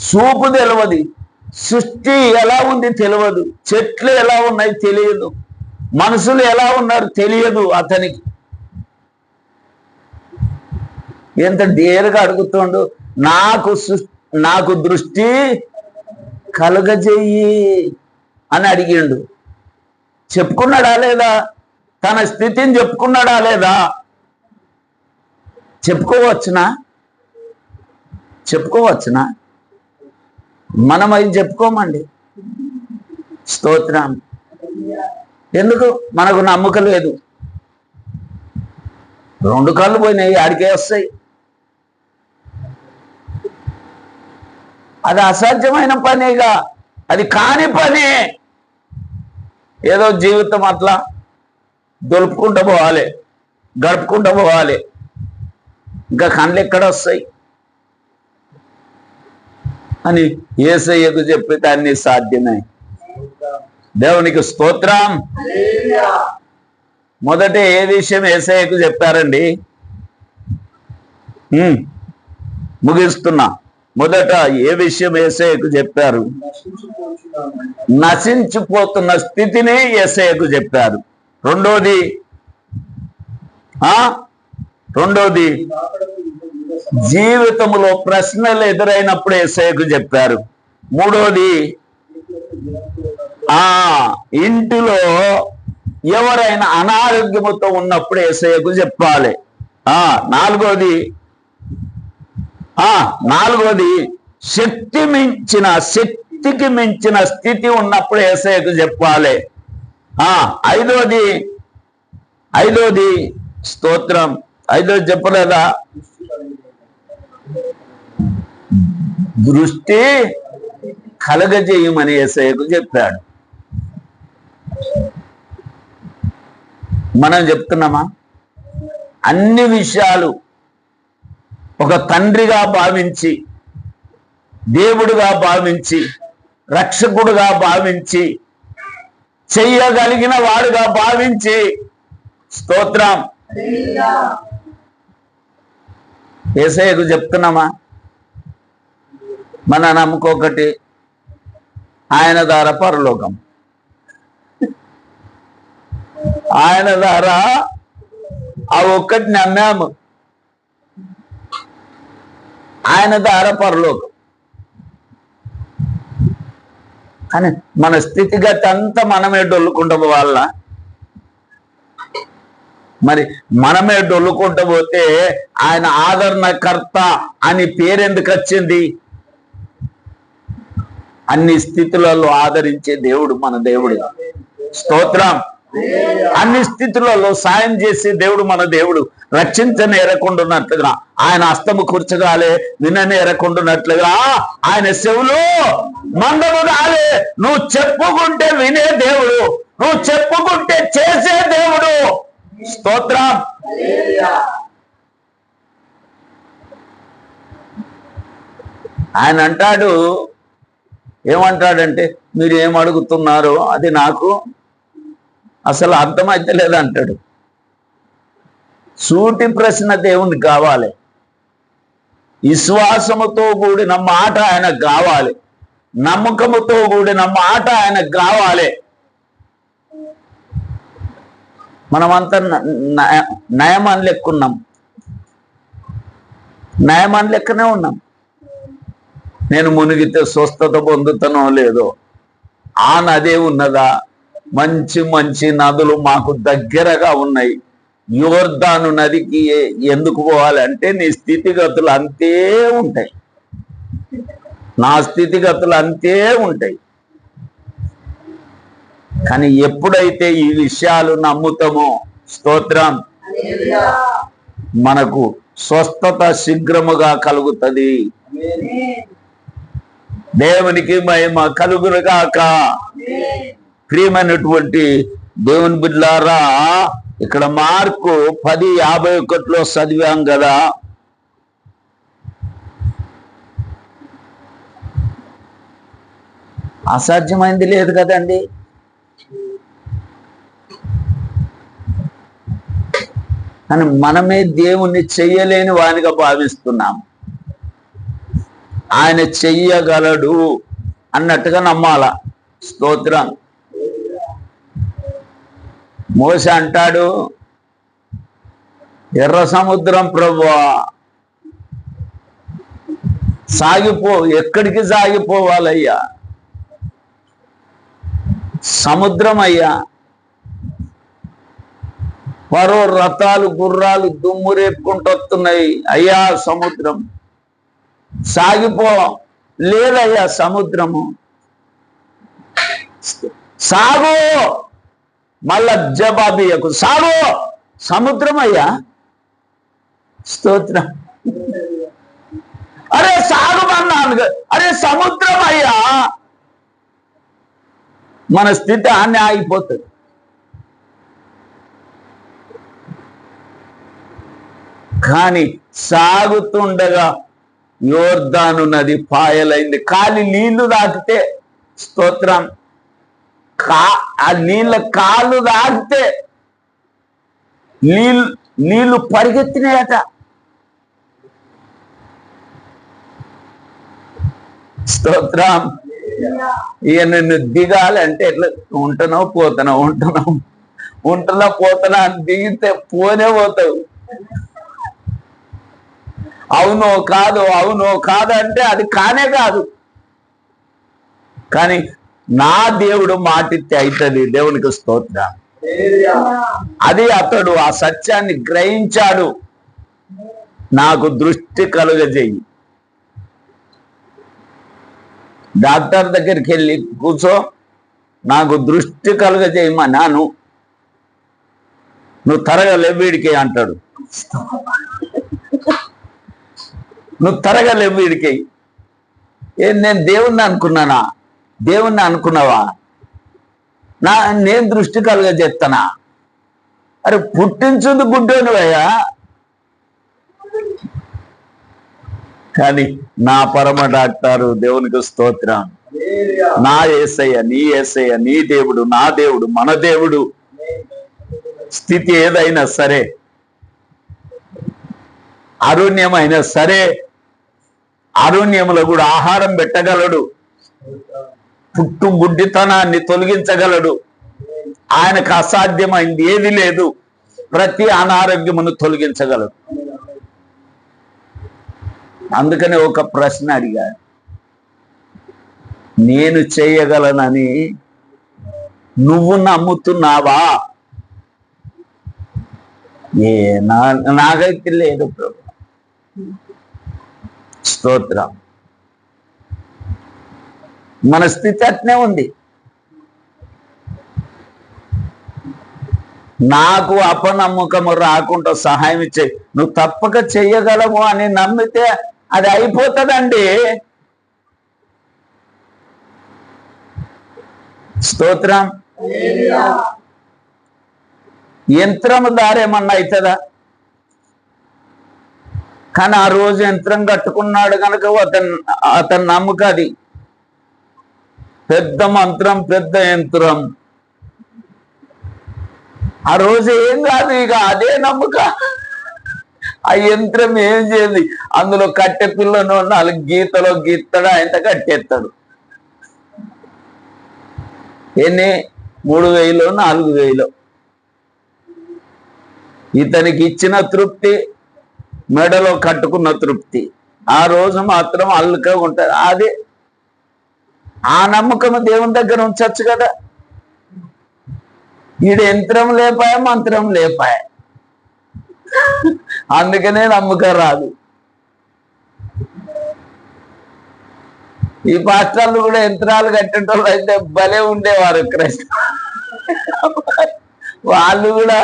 Speaker 1: చూపు తెలియదు, సృష్టి ఎలా ఉంది తెలియదు, చెట్లు ఎలా ఉన్నాయి తెలియదు, మనుషులు ఎలా ఉన్నారు తెలియదు అతనికి. ఎంత డేరుగా అడుగుతుండు, నాకు దృష్టి కలుగజేయి అని అడిగిండు. చెప్పుకున్నాడా లేదా? తన స్థితిని చెప్పుకున్నాడా లేదా? చెప్పుకోవచ్చునా? మనం అది చెప్పుకోమండి. స్తోత్రం. ఎందుకు? మనకు నమ్మకం లేదు. 2 కళ్ళు పోయినాయి, ఆడికే వస్తాయి. అది అసాధ్యమైన పనేగా, అది కాని పనే. ఏదో జీవితం అట్లా దొలుపుకుంటూ పోవాలి, గడుపుకుంటూ పోవాలి. ఇంకా కళ్ళు ఎక్కడ వస్తాయి అని యేసయ్యకు చెప్పితే అన్ని సాధ్యమే. దేవునికి స్తోత్రం. మొదట ఏ విషయం యేసయ్యకు చెప్పారండి? ముగిస్తున్నా. మొదట ఏ విషయం యేసయ్యకు చెప్పారు? నశించిపోతున్న స్థితిని యేసయ్యకు చెప్పారు. రెండోది జీవితంలో ప్రశ్నలు ఎదురైనప్పుడు యేసయ్యకు చెప్పారు. మూడోది ఇంటిలో ఎవరైనా అనారోగ్యముతో ఉన్నప్పుడు యేసయ్యకు చెప్పాలి. నాలుగోది శక్తికి మించిన స్థితి ఉన్నప్పుడు యేసయ్యకు చెప్పాలి. ఐదోది స్తోత్రం, ఐదోది చెప్పలేదా? దృష్టి కలగజేయమని యేసయ్యకు చెప్పాడు. మనం చెప్తున్నామా? అన్ని విషయాలు ఒక తండ్రిగా భావించి, దేవుడుగా భావించి, రక్షకుడుగా భావించి, చెయ్యగలిగిన వాడుగా భావించి, స్తోత్రం, యేసయ్యకు చెప్తున్నామా? మన నమ్మకొకటి, ఆయన ద్వారా పరలోకం, ఆయన ద్వారా ఆ ఒక్కటి నమ్మాము, ఆయన ద్వారా పరలోకం. కానీ మన స్థితిగతి అంతా మనమే డొల్లుకుంటూ పోవాల. మరి మనమే డొల్లుకుంటూ పోతే ఆయన ఆదరణకర్త అని పేరెందుకు వచ్చింది? అన్ని స్థితులలో ఆదరించే దేవుడు మన దేవుడు. స్తోత్రం. అన్ని స్థితులలో సాయం చేసే దేవుడు మన దేవుడు. రక్షించనేరకుండాన్నట్లుగా ఆయన హస్తము కూర్చగాలే, విననేరకుండాన్నట్లుగా ఆయన చెవులు మందము కాలే. నువ్వు చెప్పుకుంటే వినే దేవుడు, నువ్వు చెప్పుకుంటే చేసే దేవుడు. స్తోత్రం. ఆయన అంటాడు, ఏమంటాడంటే, మీరు ఏం అడుగుతున్నారో అది నాకు అసలు అర్థమైతే లేదంటాడు. సూటి ప్రశ్న దేవునికి కావాలి. విశ్వాసముతో కూడిన మాట ఆయనకు కావాలి. నమ్మకముతో కూడిన మాట ఆయనకు కావాలి. మనమంతా నయమాన్ లెక్కున్నాం, నయమాన్ లెక్కనే ఉన్నాం. నేను మునిగితే స్వస్థత పొందుతానో లేదో, ఆ నదే ఉన్నదా? మంచి మంచి నదులు మాకు దగ్గరగా ఉన్నాయి. యోర్దాను నదికి ఎందుకు పోవాలి అంటే నీ స్థితిగతులు అంతే ఉంటాయి, నా స్థితిగతులు అంతే ఉంటాయి. కానీ ఎప్పుడైతే ఈ విషయాలు నమ్ముతామో, స్తోత్రం, మనకు స్వస్థత శీఘ్రముగా కలుగుతుంది. దేవునికి మహిమ కలుగునుగాక. ప్రియమైనటువంటి దేవుని బిడ్డలారా, ఇక్కడ మార్కు 10:51 చదివాం కదా. అసాధ్యమైంది లేదు కదండి. కానీ మనమే దేవుణ్ణి చెయ్యలేని వానిగా భావిస్తున్నాం. ఆయన చెయ్యగలడు అన్నట్టుగా నమ్మాల. స్తోత్రం. మోసే అంటాడు, ఎర్ర సముద్రం ప్రభువా సాగిపో. ఎక్కడికి సాగిపోవాలయ్యా? సముద్రం అయ్యా. పరో రథాలు గుర్రాలు దుమ్ము రేపుకుంటూ వస్తున్నాయి. అయ్యా సముద్రం సాగిపో. లేదయ్యా సముద్రము, సాగు. మళ్ళా జవాబియకు, సాగు సముద్రం అయ్యా. స్తోత్రం. అరే సాగుమన్నాను, అరే సముద్రం అయ్యా. మన స్థితి అన్నీ ఆగిపోతుంది. కానీ సాగుతుండగా యోర్దాను నది పాయలైంది. కాలి నీళ్లు దాటితే, స్తోత్రం, ఆ నీళ్ళ కాళ్ళు దాటితే నీళ్లు పరిగెత్తినాయట. స్తోత్రం. ఇక నిన్ను దిగాలంటే ఎట్లా ఉంటున్నావు పోతున్నా అని దిగితే పోనే పోతావు. అవునో కాదు అంటే అది కానే కాదు. కానీ నా దేవుడు మాటిస్తే అవుతుంది. దేవునికి స్తోత్రం. అది అతడు ఆ సత్యాన్ని గ్రహించాడు. నాకు దృష్టి కలుగజేయి. డాక్టర్ దగ్గరికి వెళ్ళి కూర్చో, నాకు దృష్టి కలుగజేయమన్నాను, నువ్వు త్వరగా లేవీడికి అంటాడు. నువ్వు త్వరగా లేవీడికి. నేను దేవుణ్ణి అనుకున్నానా? దేవుణ్ణి అనుకున్నావా? నేను దృష్టి కలుగజేస్తానా? అరే పుట్టించుంది గుడ్డోనివయ్యా. కానీ నా పరమ డాక్టరు, దేవునికి స్తోత్రం, నా యేసయ్య, నీ యేసయ్య, నీ దేవుడు, నా దేవుడు, మన దేవుడు. స్థితి ఏదైనా సరే, అరుణ్యమైనా సరే, అరుణ్యములో కూడా ఆహారం పెట్టగలడు. పుట్టు గుడ్డితనాన్ని తొలగించగలడు. ఆయనకు అసాధ్యమైంది ఏది లేదు. ప్రతి అనారోగ్యమును తొలగించగలడు. అందుకనే ఒక ప్రశ్న అడిగాడు, నేను చేయగలనని నువ్వు నమ్ముతున్నావా? నాకైతే లేదు ప్రభు. స్తోత్రం. మన స్థితి అట్నే ఉంది. నాకు అపనమ్మకము రాకుండా సహాయం ఇచ్చే, నువ్వు తప్పక చెయ్యగలవు అని నమ్మితే అది అయిపోతుందండి. స్తోత్రం. యంత్రము దారేమన్నా అవుతుందా? కానీ ఆ రోజు యంత్రం కట్టుకున్నాడు కనుక అతని నమ్మక అది పెద్ద మంత్రం, పెద్ద యంత్రం. ఆ రోజు ఏం కాదు, ఇక అదే నమ్మక. ఆ యంత్రం ఏం చేయాలి? అందులో కట్టె పిల్లను 4 గీతలో గీస్తాడు, ఆయన కట్టేస్తాడు. ఎన్ని? 3000, 4000. ఇతనికి ఇచ్చిన తృప్తి, మెడలో కట్టుకున్న తృప్తి. ఆ రోజు మాత్రం అల్లుగా ఉంటారు. అది ఆ నమ్మకం దేవుని దగ్గర ఉంచచ్చు కదా. ఈడు యంత్రం లేపాయ, మంత్రం లేపాయ. అందుకనే నమ్మకం రాదు. ఈ పాస్టర్లు కూడా యంత్రాలు కట్టేటోళ్ళు అయితే భలే ఉండేవారు. కృష్ణ వాళ్ళు కూడా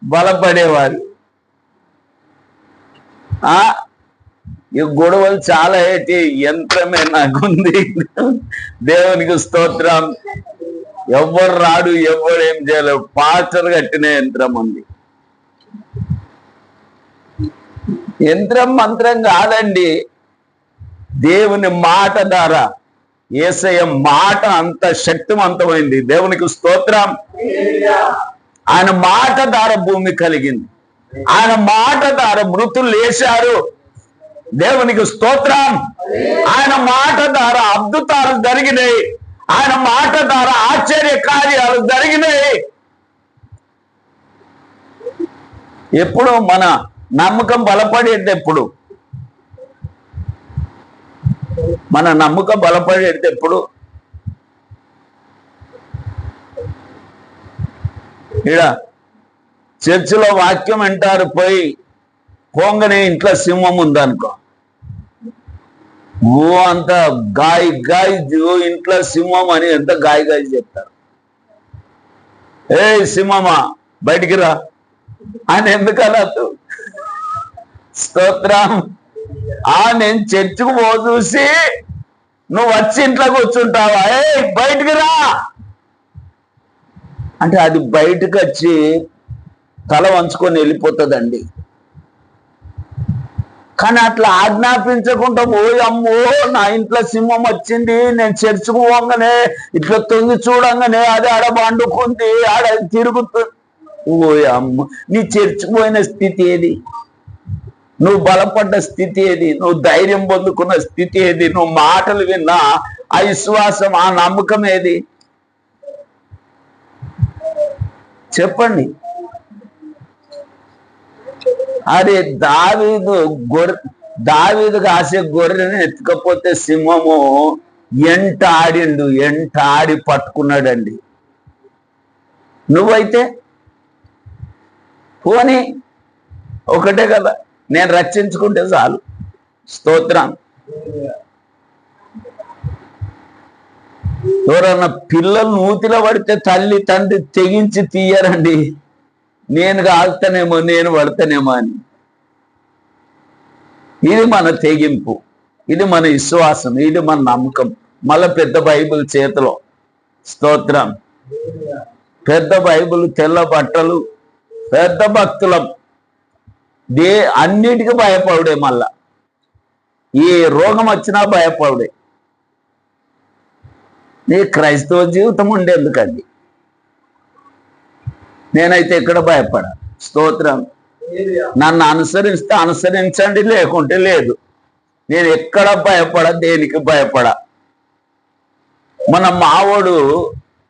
Speaker 1: బలపడేవారు. ఈ గొడవలు చాలా ఏంటి, యంత్రమే నాకుంది. దేవునికి స్తోత్రం. ఎవ్వరు రాడు, ఎవ్వరు ఏం చేయలేవు. పాస్టర్ కట్టిన యంత్రం ఉంది. యంత్రం మంత్రం కాదండి. దేవుని మాట ద్వారా, యేసయ్య మాట అంత శక్తివంతమైంది. దేవునికి స్తోత్రం. ఆయన మాట ద్వారా భూమి కలిగింది. ఆయన మాట ద్వారా మృతులు లేచారు. దేవునికి స్తోత్రం. ఆయన మాట ద్వారా అద్భుతాలు జరిగినాయి. ఆయన మాట ద్వారా ఆశ్చర్య కార్యాలు జరిగినాయి. ఎప్పుడు మన నమ్మకం బలపడేది? ఎప్పుడు మన నమ్మకం బలపడేది? ఎప్పుడు? ఇక్కడ చర్చిలో వాక్యం వింటారు, పోంగనే ఇంట్లో సింహం ఉందనుకో, అంత గాయ ఇంట్లో సింహం అని ఎంత గాయ చెప్తారు. ఏ సింహమా బయటికి రా అని ఎందుకు అనద్దు? స్తోత్రం. నేను చర్చికి చూసి నువ్వు వచ్చి ఇంట్లో కూర్చుంటావా? ఏ బయటికి రా అంటే అది బయటకు వచ్చి తల వంచుకొని వెళ్ళిపోతుందండి. కానీ అట్లా ఆజ్ఞాపించకుండా, ఓ అమ్మో నా ఇంట్లో సింహం వచ్చింది, నేను చర్చకు పోగానే ఇట్లా తొంగి చూడంగానే అది ఆడ వండుకుంది, ఆడ తిరుగుతుంది, ఓ అమ్మ, నీ చర్చిపోయిన స్థితి ఏది? నువ్వు బలపడ్డ స్థితి ఏది? నువ్వు ధైర్యం పొందుకున్న స్థితి ఏది? నువ్వు మాటలు విన్నా ఆ విశ్వాసం, ఆ నమ్మకం ఏది? చెప్పండి. అరే దావీదు కాసే గొర్రెని ఎత్తుకపోతే సింహము ఎంట ఆడి పట్టుకున్నాడండి. నువ్వైతే పోనీ ఒకటే కదా, నేను రక్షించుకుంటే చాలు. స్తోత్రం. ఎవరన్నా పిల్లలు నూతిలో పడితే తల్లి తండ్రి తెగించి తీయరండి. నేను కాలుతానేమో, నేను పడతానేమో అని. ఇది మన తెగింపు, ఇది మన విశ్వాసం, ఇది మన నమ్మకం. మళ్ళా పెద్ద బైబిల్ చేతిలో. స్తోత్రం. పెద్ద బైబిల్, తెల్ల బట్టలు, పెద్ద భక్తులం. అన్నిటికీ భయపడే. మళ్ళా ఈ రోగం వచ్చినా భయపడే. నీ క్రైస్తవ జీవితం ఉండేందుకండి. నేనైతే ఎక్కడ భయపడా. స్తోత్రం. నన్ను అనుసరిస్తే అనుసరించండి, లేకుంటే లేదు. నేను ఎక్కడ భయపడా, దేనికి భయపడా. మన మావోడు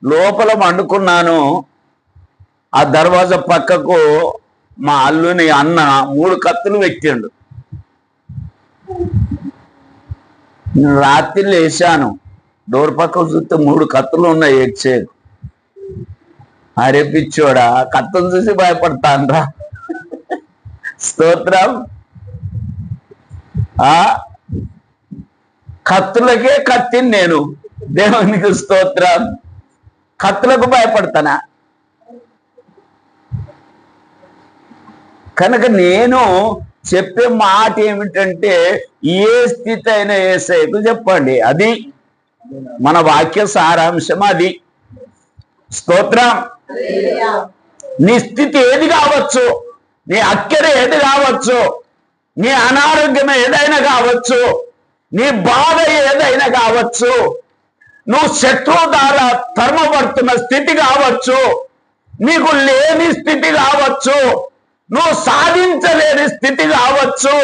Speaker 1: లోపల వండుకున్నాను, ఆ దర్వాజా పక్కకు మా అల్లుని అన్న 3 కత్తులు పెట్టిండు. రాత్రి లేచాను, డోర్ పక్కకు చూస్తే 3 కత్తులు ఉన్నాయి. ఎక్చేకు అరే పిచ్చోడా, కత్తులు చూసి భయపడతాన్రా. స్తోత్రం. కత్తులకే కత్తిని నేను. దేవునికి స్తోత్రం. కత్తులకు భయపడతానా? కనుక నేను చెప్పే మాట ఏమిటంటే, ఏ స్థితి అయినా యేసయ్యకు చెప్పండి. అది మన వాక్య సారాంశం. అది. స్తోత్రం. నీ స్థితి ఏది కావచ్చు, నీ అక్కర ఏది కావచ్చు, నీ అనారోగ్యం ఏదైనా కావచ్చు, నీ బాధ ఏదైనా కావచ్చు, నువ్వు శత్రువు ద్వారా తరమబడుతున్న స్థితి కావచ్చు, నీకు లేని స్థితి కావచ్చు, నువ్వు సాధించలేని స్థితి కావచ్చు,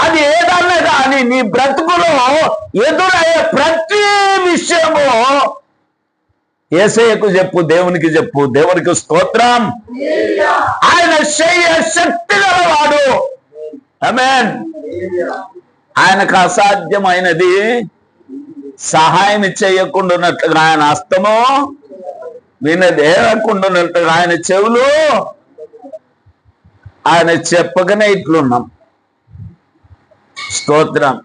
Speaker 1: అది ఏదన్నా కానీ నీ బ్రతుకులో ఎదురయ్యే ప్రతి విషయము యేసయ్యకు చెప్పు, దేవునికి చెప్పు. దేవునికి స్తోత్రం. ఆయన శక్తి గలవాడు. ఆమేన్. ఆయనకు అసాధ్యమైనది సహాయం చేయకుండా ఉన్నట్లుగా ఆయన హస్తము, వినదేరకుండా ఉన్నట్లుగా ఆయన చెవులు, ఆయన చెప్పగానే ఇట్లున్నాం. స్తోత్రం.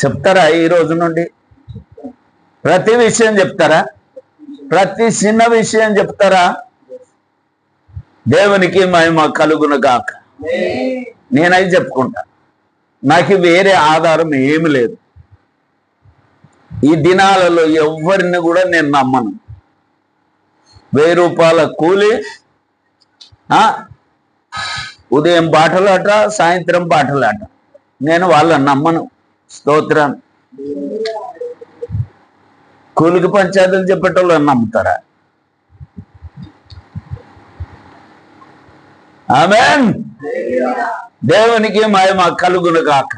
Speaker 1: చెప్తారా? ఈ రోజు నుండి ప్రతి విషయం చెప్తారా? ప్రతి చిన్న విషయం చెప్తారా? దేవునికి మహిమ కలుగును గాక. నేనైతే చెప్పుకుంటా. నాకు వేరే ఆధారం ఏమి లేదు. ఈ దినాలలో ఎవరిని కూడా నేను నమ్మను. 1000 రూపాయల కూలి, ఉదయం బాటలాట, సాయంత్రం బాటలాట. నేను వాళ్ళని నమ్మను. స్తోత్రం. కూలికి పంచాయతీలు చెప్పేటోళ్ళని నమ్ముతారా? ఆమేన్. దేవునికి మహిమ కలుగును గాక.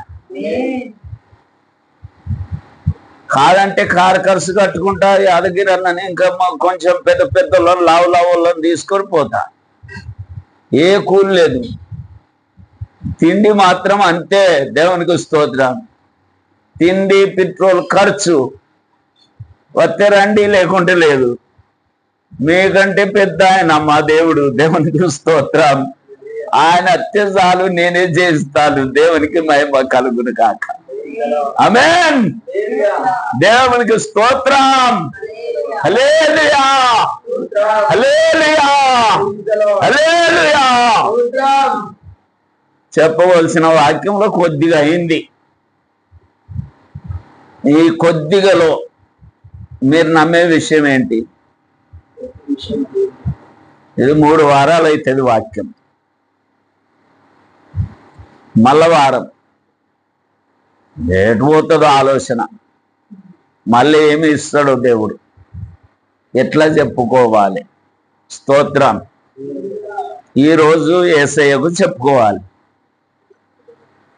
Speaker 1: కాదంటే కారు ఖర్చు కట్టుకుంటా, యాదగిరి అన్నని ఇంకా కొంచెం పెద్ద పెద్ద లావు లావులను తీసుకొని పోతా. ఏ కూలి లేదు, తిండి మాత్రం అంతే. దేవునికి స్తోత్రం. తిండి, పెట్రోల్ ఖర్చు వస్తే రండి, లేకుంటే లేదు. మీకంటే పెద్ద ఆయన మా దేవుడు. దేవునికి స్తోత్రం. ఆయన అత్యసాలు, నేనే చేస్తాను. దేవునికి మహిమ కలుగును కాక. ఆమేన్. దేవునికి స్తోత్రం. హల్లెలూయా, హల్లెలూయా, హల్లెలూయా. చెప్పవలసిన వాక్యంలో కొద్దిగా అయింది. ఈ కొద్దిగలో మీరు నమ్మే విషయం ఏంటి? ఇది 3 వారాలు అవుతుంది వాక్యం. మళ్ళా వారం ఎటు పోతుందో ఆలోచన. మళ్ళీ ఏమి ఇస్తాడో దేవుడు, ఎట్లా చెప్పుకోవాలి. స్తోత్రం. ఈరోజు యేసయ్యకు చెప్పుకోవాలి.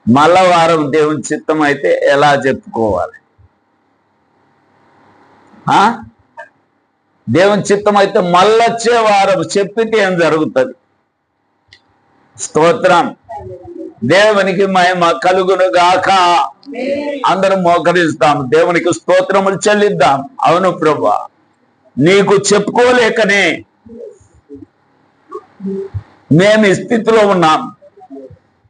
Speaker 1: మళ్ళా వారం దేవుని చిత్తం అయితే ఎలా చెప్పుకోవాలి? దేవుని చిత్తం అయితే మళ్ళొచ్చే వారం చెప్పితే ఏం జరుగుతుంది? స్తోత్రం. దేవునికి మహిమ కలుగును గాక. అందరం మోకరిస్తాం, దేవునికి స్తోత్రములు చెల్లిద్దాం. అవును ప్రభువా, నీకు చెప్పుకోలేకనే మేము ఈ స్థితిలో ఉన్నాం.